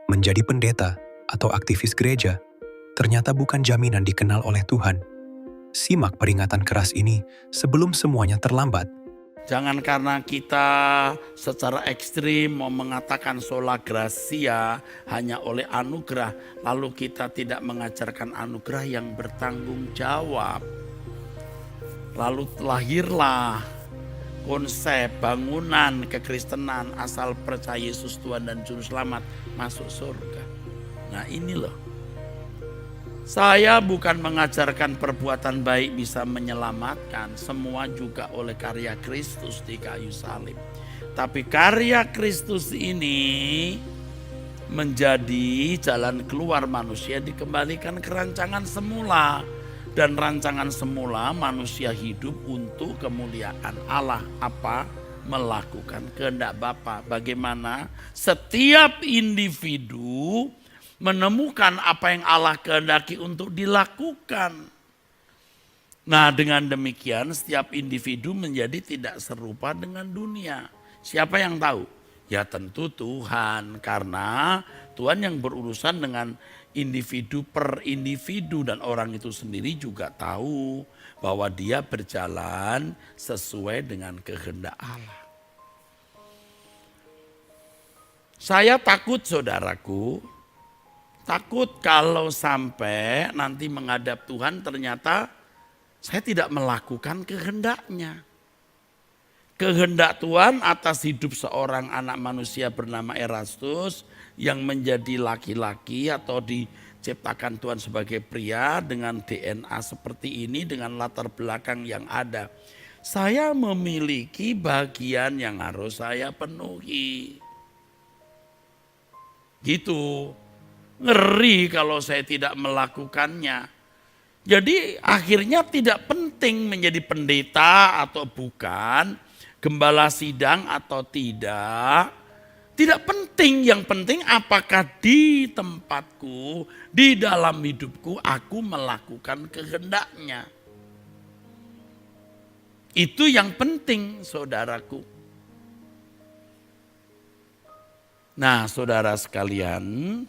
Menjadi pendeta atau aktivis gereja ternyata bukan jaminan dikenal oleh Tuhan. Simak peringatan keras ini sebelum semuanya terlambat. Jangan karena kita secara ekstrim mau mengatakan sola gratia hanya oleh anugerah, lalu kita tidak mengajarkan anugerah yang bertanggung jawab. Lalu lahirlah konsep bangunan kekristenan asal percaya Yesus Tuhan dan Juru Selamat masuk surga. Nah ini loh. Saya bukan mengajarkan perbuatan baik bisa menyelamatkan, semua juga oleh karya Kristus di kayu salib. Tapi karya Kristus ini menjadi jalan keluar manusia dikembalikan ke rancangan semula. Dan rancangan semula manusia hidup untuk kemuliaan Allah. Apa? Melakukan kehendak Bapa. Bagaimana setiap individu menemukan apa yang Allah kehendaki untuk dilakukan. Nah dengan demikian setiap individu menjadi tidak serupa dengan dunia. Siapa yang tahu? Ya tentu Tuhan, karena Tuhan yang berurusan dengan individu per individu dan orang itu sendiri juga tahu bahwa dia berjalan sesuai dengan kehendak Allah. Saya takut saudaraku, takut kalau sampai nanti menghadap Tuhan ternyata saya tidak melakukan kehendaknya. Kehendak Tuhan atas hidup seorang anak manusia bernama Erastus yang menjadi laki-laki atau diciptakan Tuhan sebagai pria dengan DNA seperti ini, dengan latar belakang yang ada. Saya memiliki bagian yang harus saya penuhi. Gitu. Ngeri kalau saya tidak melakukannya. Jadi akhirnya tidak penting menjadi pendeta atau bukan, gembala sidang atau tidak. Tidak penting, yang penting apakah di tempatku, di dalam hidupku aku melakukan kehendaknya. Itu yang penting saudaraku. Nah saudara sekalian,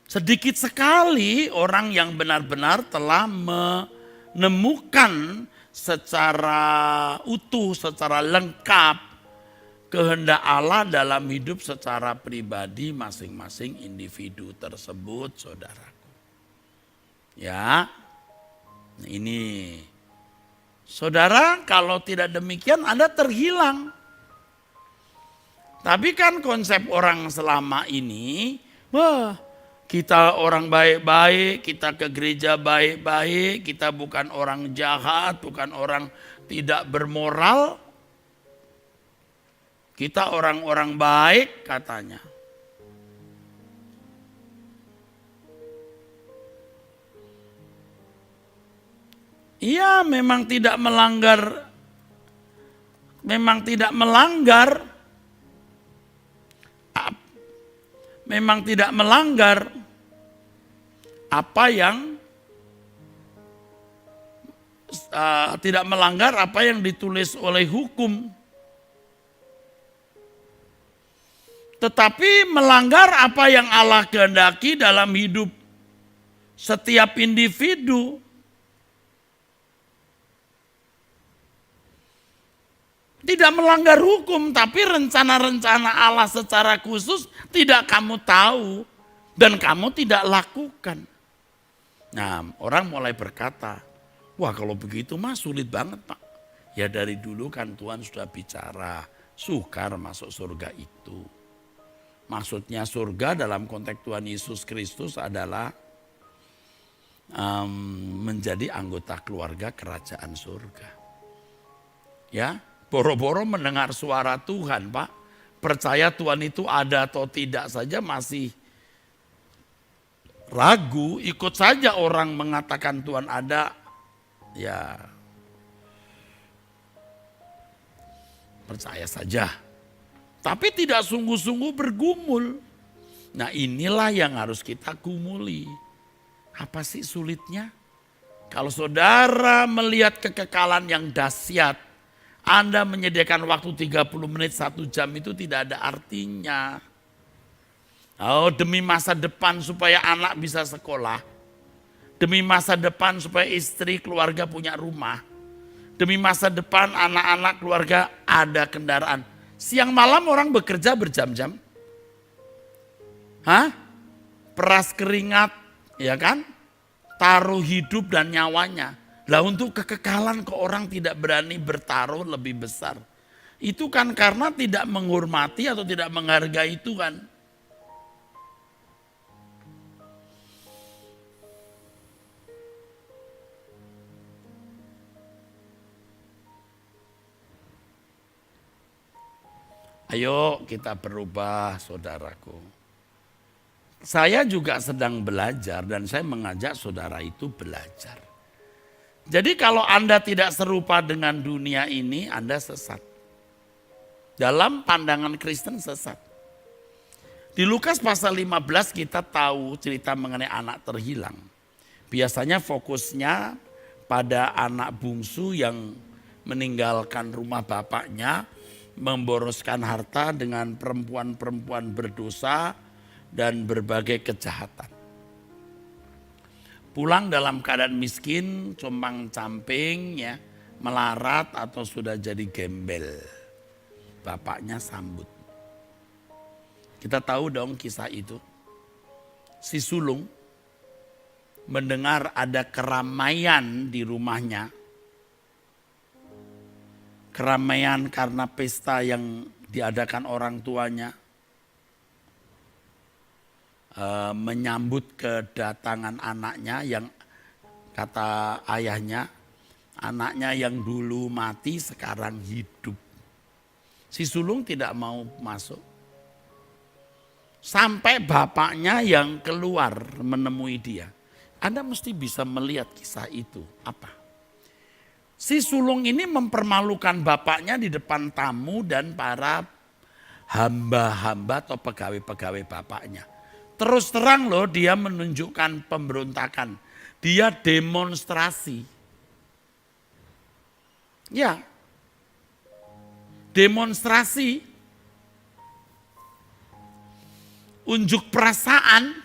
sedikit sekali orang yang benar-benar telah menemukan secara utuh, secara lengkap kehendak Allah dalam hidup secara pribadi masing-masing individu tersebut, saudaraku. Ya, ini saudara, kalau tidak demikian Anda terhilang. Tapi kan konsep orang selama ini, wah, kita orang baik-baik, kita ke gereja baik-baik, kita bukan orang jahat, bukan orang tidak bermoral. Kita orang-orang baik katanya. Iya, memang tidak melanggar apa yang tidak melanggar apa yang ditulis oleh hukum. Tetapi melanggar apa yang Allah kehendaki dalam hidup setiap individu. Tidak melanggar hukum, tapi rencana-rencana Allah secara khusus tidak kamu tahu dan kamu tidak lakukan. Nah, orang mulai berkata, wah kalau begitu mah sulit banget Pak. Ya dari dulu kan Tuhan sudah bicara, sukar masuk surga itu. Maksudnya surga dalam konteks Tuhan Yesus Kristus adalah menjadi anggota keluarga kerajaan surga. Ya, boro-boro mendengar suara Tuhan Pak. Percaya Tuhan itu ada atau tidak saja masih ragu, ikut saja orang mengatakan Tuhan ada. Ya, percaya saja. Tapi tidak sungguh-sungguh bergumul. Nah inilah yang harus kita gumuli. Apa sih sulitnya? Kalau saudara melihat kekekalan yang dahsyat Anda menyediakan waktu 30 menit, 1 jam itu tidak ada artinya. Oh, demi masa depan supaya anak bisa sekolah. Demi masa depan supaya istri keluarga punya rumah. Demi masa depan anak-anak keluarga ada kendaraan. Siang malam orang bekerja berjam-jam. Peras keringat, ya kan? Taruh hidup dan nyawanya. Lah untuk kekekalan kok orang tidak berani bertaruh lebih besar. Itu kan karena tidak menghormati atau tidak menghargai Tuhan. Ayo kita berubah, saudaraku. Saya juga sedang belajar dan saya mengajak saudara itu belajar. Jadi kalau Anda tidak serupa dengan dunia ini, Anda sesat. Dalam pandangan Kristen sesat. Di Lukas pasal 15 kita tahu cerita mengenai anak terhilang. Biasanya fokusnya pada anak bungsu yang meninggalkan rumah bapaknya, memboroskan harta dengan perempuan-perempuan berdosa dan berbagai kejahatan. Pulang dalam keadaan miskin, compang-camping, ya, melarat atau sudah jadi gembel. Bapaknya sambut. Kita tahu dong kisah itu. Si sulung mendengar ada keramaian di rumahnya. Keramaian karena pesta yang diadakan orang tuanya. Menyambut kedatangan anaknya yang kata ayahnya, anaknya yang dulu mati sekarang hidup. Si sulung tidak mau masuk. Sampai bapaknya yang keluar menemui dia. Anda mesti bisa melihat kisah itu. Apa? Si sulung ini mempermalukan bapaknya di depan tamu dan para hamba-hamba atau pegawai-pegawai bapaknya. Terus terang loh dia menunjukkan pemberontakan. Dia demonstrasi. Ya. Demonstrasi. Unjuk perasaan.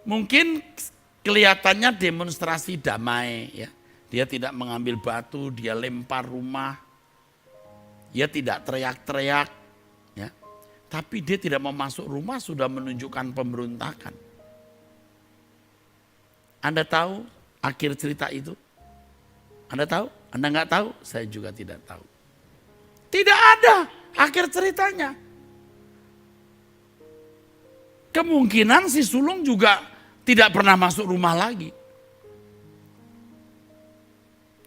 Mungkin kelihatannya demonstrasi damai, ya. Dia tidak mengambil batu, dia lempar rumah. Dia tidak teriak-teriak, ya. Tapi dia tidak mau masuk rumah sudah menunjukkan pemberontakan. Anda tahu akhir cerita itu? Anda tahu? Anda nggak tahu? Saya juga tidak tahu. Tidak ada akhir ceritanya. Kemungkinan si sulung juga tidak pernah masuk rumah lagi.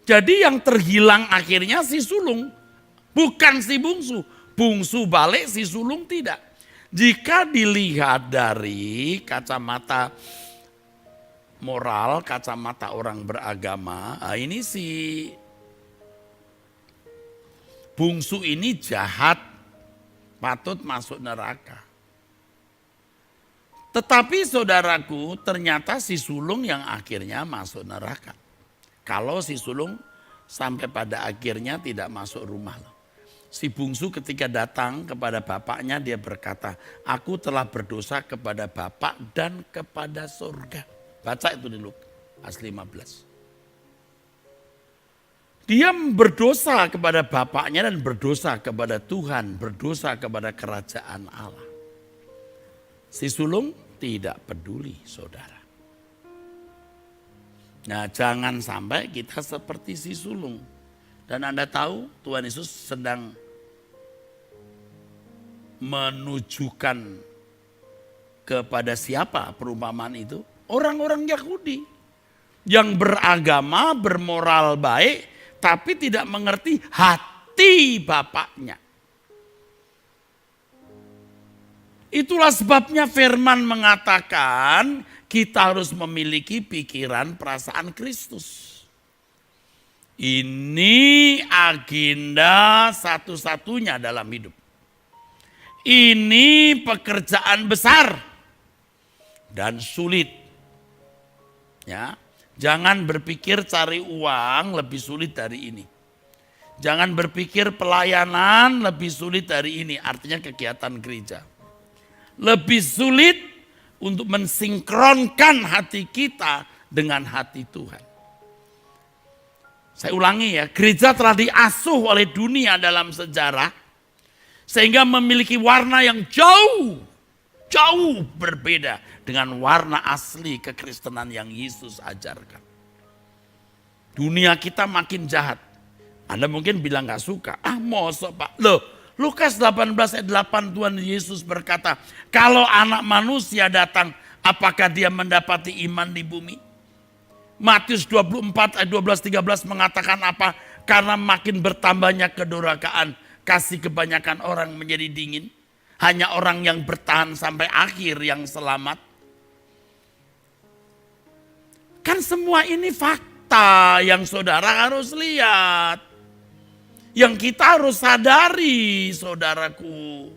Jadi yang terhilang akhirnya si sulung, bukan si bungsu. Bungsu balik, si sulung tidak. Jika dilihat dari kacamata moral, kacamata orang beragama, ini si bungsu ini jahat, patut masuk neraka. Tetapi saudaraku, ternyata si sulung yang akhirnya masuk neraka. Kalau si sulung sampai pada akhirnya tidak masuk rumah loh. Si bungsu ketika datang kepada bapaknya dia berkata, aku telah berdosa kepada bapak dan kepada surga. Baca itu di Lukas 15. Dia berdosa kepada bapaknya dan berdosa kepada Tuhan, berdosa kepada kerajaan Allah. Si sulung tidak peduli, saudara. Nah, jangan sampai kita seperti si sulung. Dan Anda tahu Tuhan Yesus sedang menunjukkan kepada siapa perumpamaan itu? Orang-orang Yahudi yang beragama, bermoral baik, tapi tidak mengerti hati bapaknya. Itulah sebabnya firman mengatakan kita harus memiliki pikiran perasaan Kristus. Ini agenda satu-satunya dalam hidup. Ini pekerjaan besar dan sulit. Ya, Jangan berpikir cari uang lebih sulit dari ini. Jangan berpikir pelayanan lebih sulit dari ini, artinya kegiatan gereja. Lebih sulit untuk mensinkronkan hati kita dengan hati Tuhan. Saya ulangi ya, gereja telah diasuh oleh dunia dalam sejarah, sehingga memiliki warna yang jauh berbeda dengan warna asli kekristenan yang Yesus ajarkan. Dunia kita makin jahat. Anda mungkin bilang gak suka. Mosok Pak. Loh, Lukas 18 ayat 8 Tuhan Yesus berkata, kalau anak manusia datang, apakah dia mendapati iman di bumi? Matius 24 ayat 12-13 mengatakan apa? Karena makin bertambahnya kedurhakaan, kasih kebanyakan orang menjadi dingin. Hanya orang yang bertahan sampai akhir yang selamat. Kan semua ini fakta yang saudara harus lihat. Yang kita harus sadari, saudaraku.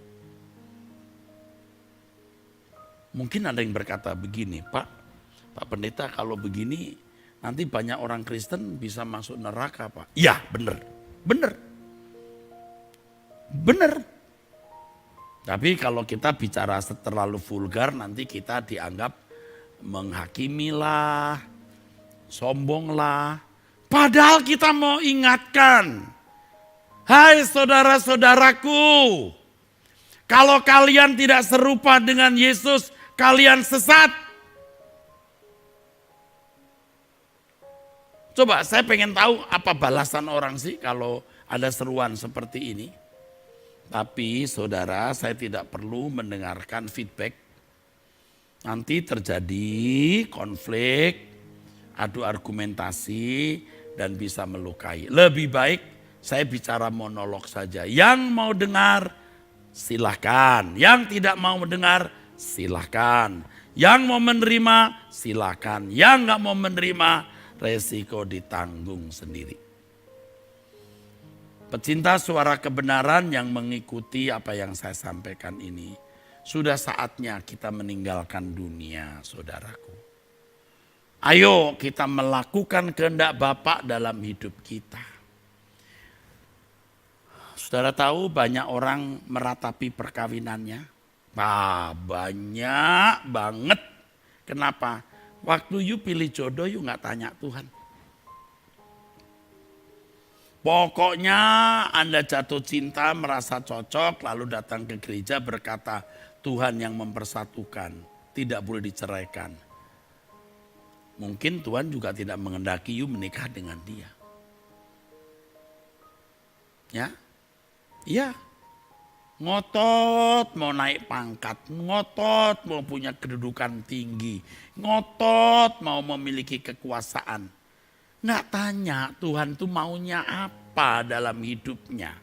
Mungkin ada yang berkata begini, Pak Pendeta, kalau begini nanti banyak orang Kristen bisa masuk neraka, Pak. Iya, benar. Tapi kalau kita bicara terlalu vulgar, nanti kita dianggap menghakimilah, sombonglah. Padahal kita mau ingatkan, hai saudara-saudaraku, kalau kalian tidak serupa dengan Yesus, kalian sesat. Coba saya pengen tahu apa balasan orang sih kalau ada seruan seperti ini. Tapi saudara, saya tidak perlu mendengarkan feedback. Nanti terjadi konflik, adu argumentasi, dan bisa melukai. Lebih baik saya bicara monolog saja. Yang mau dengar, silahkan. Yang tidak mau mendengar, silahkan. Yang mau menerima, silahkan. Yang gak mau menerima, resiko ditanggung sendiri. Pecinta suara kebenaran yang mengikuti apa yang saya sampaikan ini, sudah saatnya kita meninggalkan dunia, saudaraku. Ayo kita melakukan kehendak Bapa dalam hidup kita. Saudara tahu banyak orang meratapi perkawinannya? Banyak banget. Kenapa? Waktu you pilih jodoh, you gak tanya Tuhan. Pokoknya Anda jatuh cinta, merasa cocok, lalu datang ke gereja berkata, Tuhan yang mempersatukan, tidak boleh diceraikan. Mungkin Tuhan juga tidak menghendaki you menikah dengan dia. Ya, iya. Ngotot mau naik pangkat, ngotot mau punya kedudukan tinggi, ngotot mau memiliki kekuasaan. Nggak tanya Tuhan tuh maunya apa dalam hidupnya.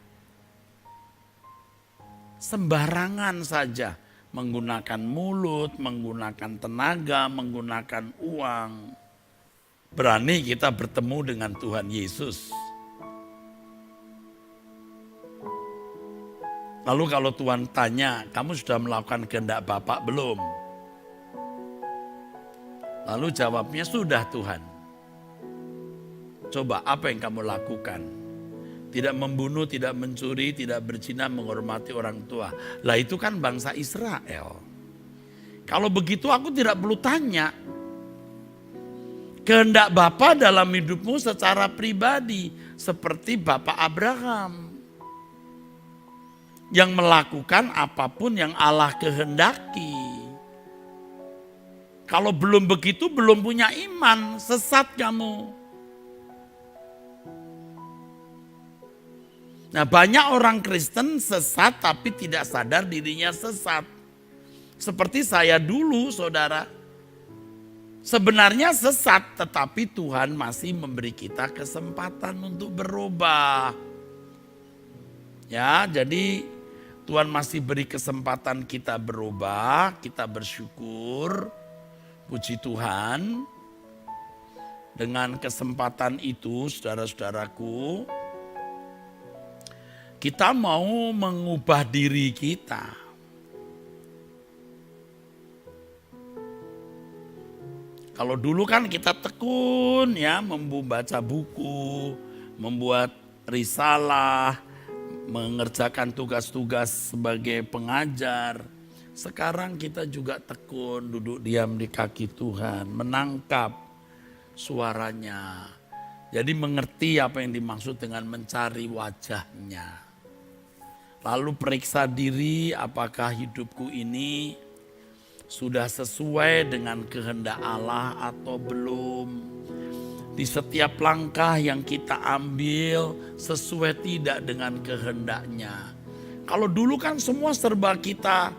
Sembarangan saja menggunakan mulut, menggunakan tenaga, menggunakan uang. Berani kita bertemu dengan Tuhan Yesus. Lalu kalau Tuhan tanya, kamu sudah melakukan kehendak Bapa belum? Lalu jawabnya, sudah Tuhan. Coba apa yang kamu lakukan? Tidak membunuh, tidak mencuri, tidak berzina, menghormati orang tua. Lah itu kan bangsa Israel. Kalau begitu aku tidak perlu tanya. Kehendak Bapa dalam hidupmu secara pribadi. Seperti Bapak Abraham. Yang melakukan apapun yang Allah kehendaki. Kalau belum begitu belum punya iman, sesat kamu. Nah banyak orang Kristen sesat tapi tidak sadar dirinya sesat. Seperti saya dulu saudara. Sebenarnya sesat tetapi Tuhan masih memberi kita kesempatan untuk berubah. Ya jadi Tuhan masih beri kesempatan kita berubah, kita bersyukur. Puji Tuhan. Dengan kesempatan itu saudara-saudaraku, kita mau mengubah diri kita. Kalau dulu kan kita tekun ya membaca buku, membuat risalah, mengerjakan tugas-tugas sebagai pengajar. Sekarang kita juga tekun duduk diam di kaki Tuhan, menangkap suaranya. Jadi mengerti apa yang dimaksud dengan mencari wajahnya. Lalu periksa diri apakah hidupku ini sudah sesuai dengan kehendak Allah atau belum. Di setiap langkah yang kita ambil sesuai tidak dengan kehendaknya. Kalau dulu kan semua serba kita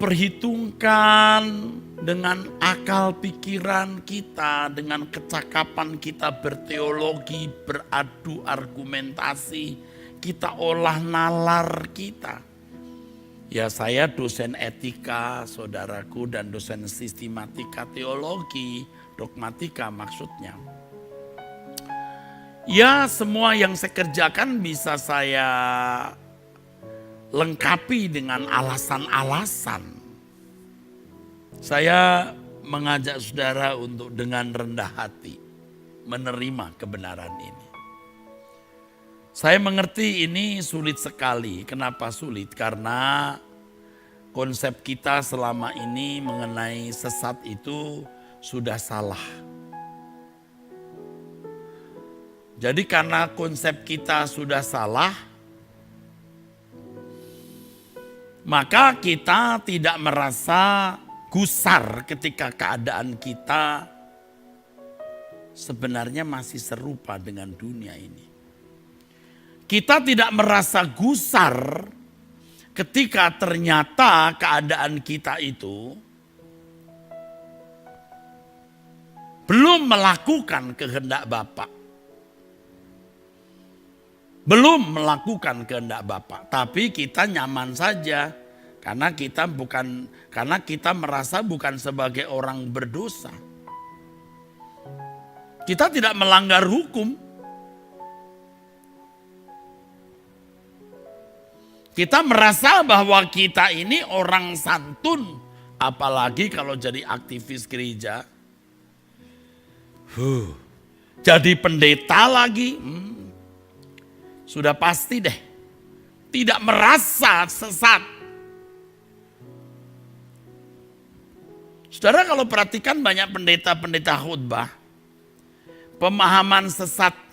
perhitungkan dengan akal pikiran kita, dengan kecakapan kita berteologi, beradu argumentasi, kita olah nalar kita. Ya saya dosen etika, saudaraku, dan dosen sistematika teologi, dogmatika maksudnya. Ya semua yang saya kerjakan bisa saya lengkapi dengan alasan-alasan. Saya mengajak saudara untuk dengan rendah hati menerima kebenaran ini. Saya mengerti ini sulit sekali. Kenapa sulit? Karena konsep kita selama ini mengenai sesat itu sudah salah. Jadi karena konsep kita sudah salah, maka kita tidak merasa gusar ketika keadaan kita sebenarnya masih serupa dengan dunia ini. Kita tidak merasa gusar ketika ternyata keadaan kita itu belum melakukan kehendak Bapa. Belum melakukan kehendak Bapa, tapi kita nyaman saja karena kita merasa bukan sebagai orang berdosa. Kita tidak melanggar hukum. Kita merasa bahwa kita ini orang santun, apalagi kalau jadi aktivis gereja. Jadi pendeta lagi. Sudah pasti deh, tidak merasa sesat. Saudara kalau perhatikan banyak pendeta-pendeta khotbah, pemahaman sesat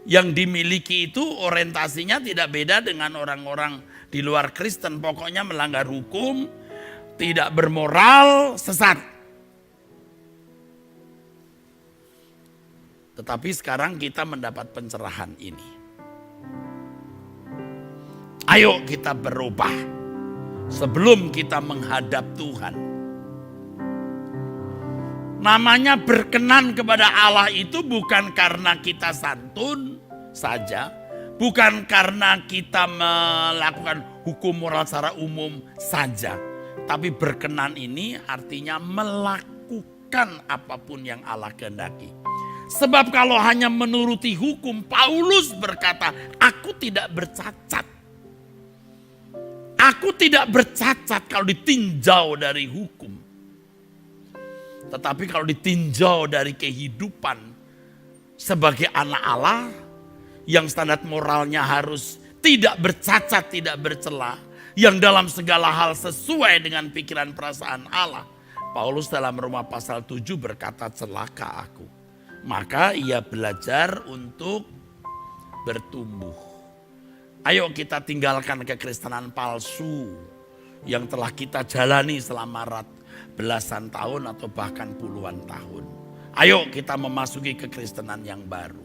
yang dimiliki itu orientasinya tidak beda dengan orang-orang di luar Kristen. Pokoknya melanggar hukum, tidak bermoral, sesat. Tetapi sekarang kita mendapat pencerahan ini. Ayo kita berubah sebelum kita menghadap Tuhan. Namanya berkenan kepada Allah itu bukan karena kita santun saja, bukan karena kita melakukan hukum moral secara umum saja, tapi berkenan ini artinya melakukan apapun yang Allah kehendaki. Sebab kalau hanya menuruti hukum, Paulus berkata, aku tidak bercacat. Aku tidak bercacat kalau ditinjau dari hukum. Tetapi kalau ditinjau dari kehidupan sebagai anak Allah yang standar moralnya harus tidak bercacat, tidak bercela, yang dalam segala hal sesuai dengan pikiran perasaan Allah. Paulus dalam Roma pasal 7 berkata, celaka aku. Maka ia belajar untuk bertumbuh. Ayo kita tinggalkan kekristenan palsu yang telah kita jalani selama belasan tahun atau bahkan puluhan tahun. Ayo kita memasuki kekristenan yang baru.